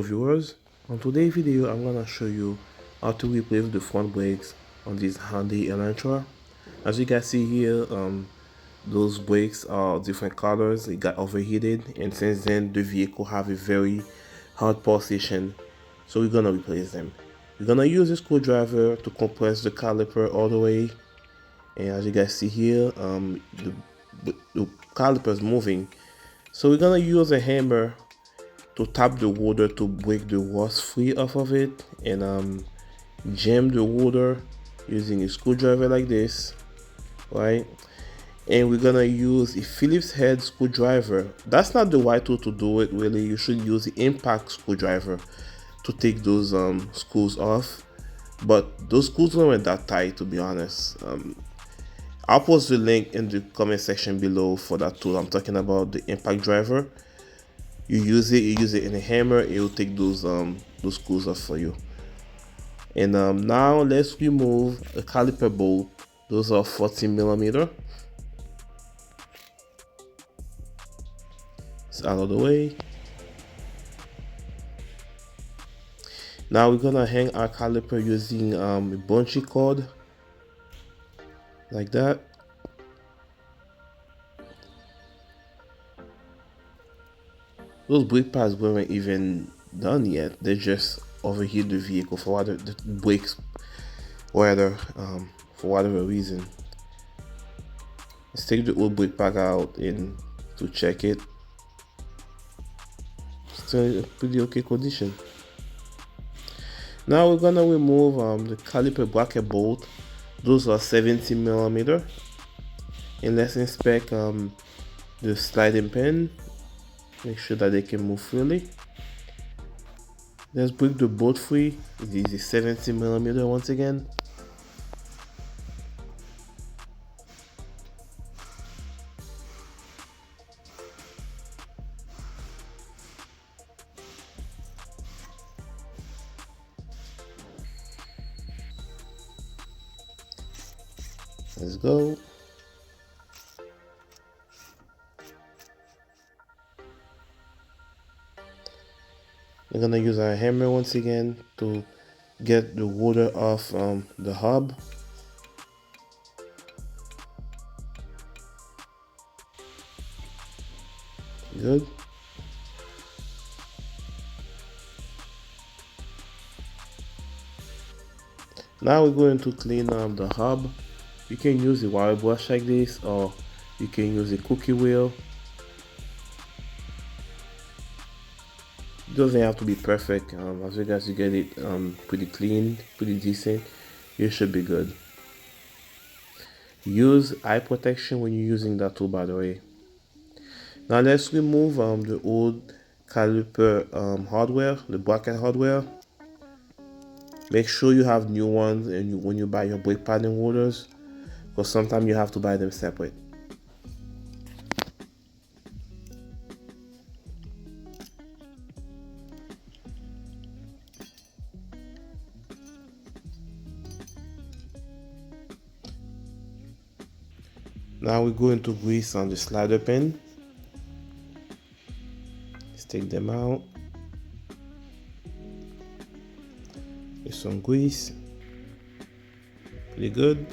viewers, on today's video I'm gonna show you how to replace the front brakes on this Hyundai Elentra. As you guys see here, those brakes are different colors. It got overheated, and since then the vehicle have a very hard pulsation, so we're gonna replace them. We're gonna use a screwdriver to compress the caliper all the way, and as you guys see here, the caliper is moving, so we're gonna use a hammer to tap the water to break the rust free off of it, and jam the water using a screwdriver like this, right? And we're gonna use a Phillips head screwdriver. That's not the right tool to do it, really. You should use the impact screwdriver to take those screws off, but those screws weren't that tight, to be honest. I'll post the link in the comment section below for that tool I'm talking about, the impact driver. You use it in a hammer, it will take those screws off for you. And now let's remove a caliper bolt. Those are 14mm. It's out of the way. Now we're gonna hang our caliper using a bungee cord, like that. Those brake pads weren't even done yet. They just overheat the vehicle for whatever the brakes, whether for whatever reason. Let's take the old brake pad out and to check it. Still in pretty okay condition. Now we're gonna remove the caliper bracket bolt. Those are 17mm, and let's inspect the sliding pin. Make sure that they can move freely. Let's break the bolt free. It is a 17mm once again. Let's go. We're gonna use our hammer once again to get the water off the hub. Good. Now we're going to clean the hub. You can use a wire brush like this, or you can use a cookie wheel. It doesn't have to be perfect. As long as you get it pretty clean, pretty decent, you should be good. Use eye protection when you're using that tool, by the way. Now let's remove the old caliper hardware, the bracket hardware. Make sure you have new ones and when you buy your brake pad and rotors, because sometimes you have to buy them separate. Now we're going to grease on the slider pin. Let's take them out. With some grease. Pretty good.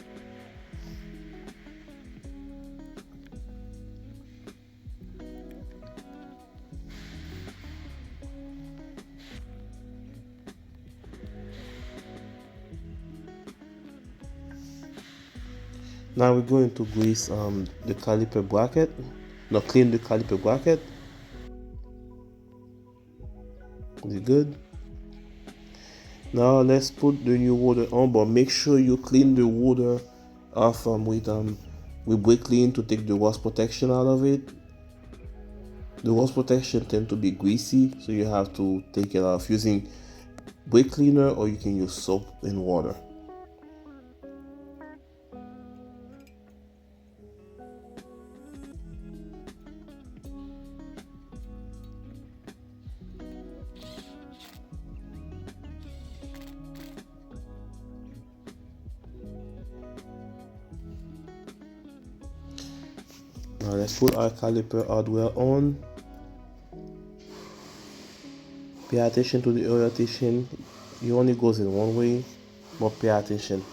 Now we're going to grease the caliper bracket. No, clean the caliper bracket. Is it good? Now let's put the new water on, but make sure you clean the water off with brake clean to take the rust protection out of it. The rust protection tend to be greasy, so you have to take it off using brake cleaner, or you can use soap and water. Now let's put our caliper hardware on. Pay attention to the orientation. It only goes in one way, but pay attention.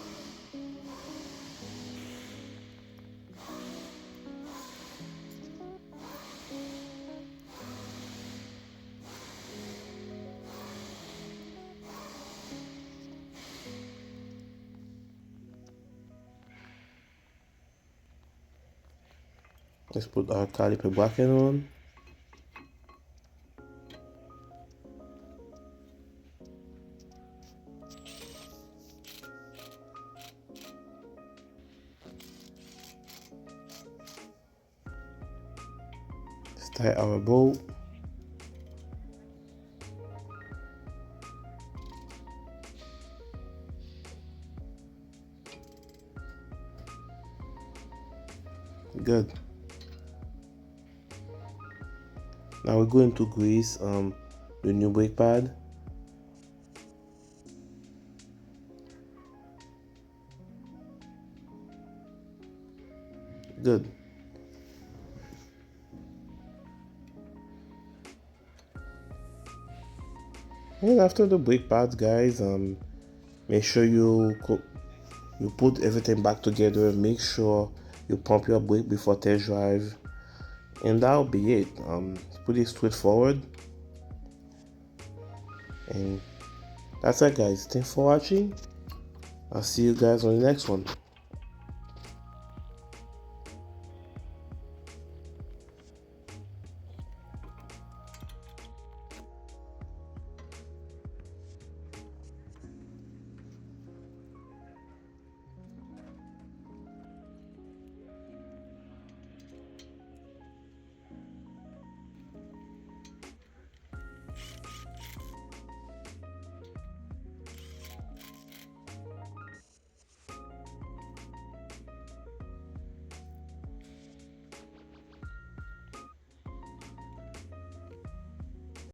Let's put our caliper bracket on. Let's tie our bolt. Good. Now we're going to grease the new brake pad. Good. And after the brake pads, guys, make sure you put everything back together. Make sure you pump your brake before test drive, and that'll be it. It's pretty straightforward, and that's it, guys. Thanks for watching. I'll see you guys on the next one.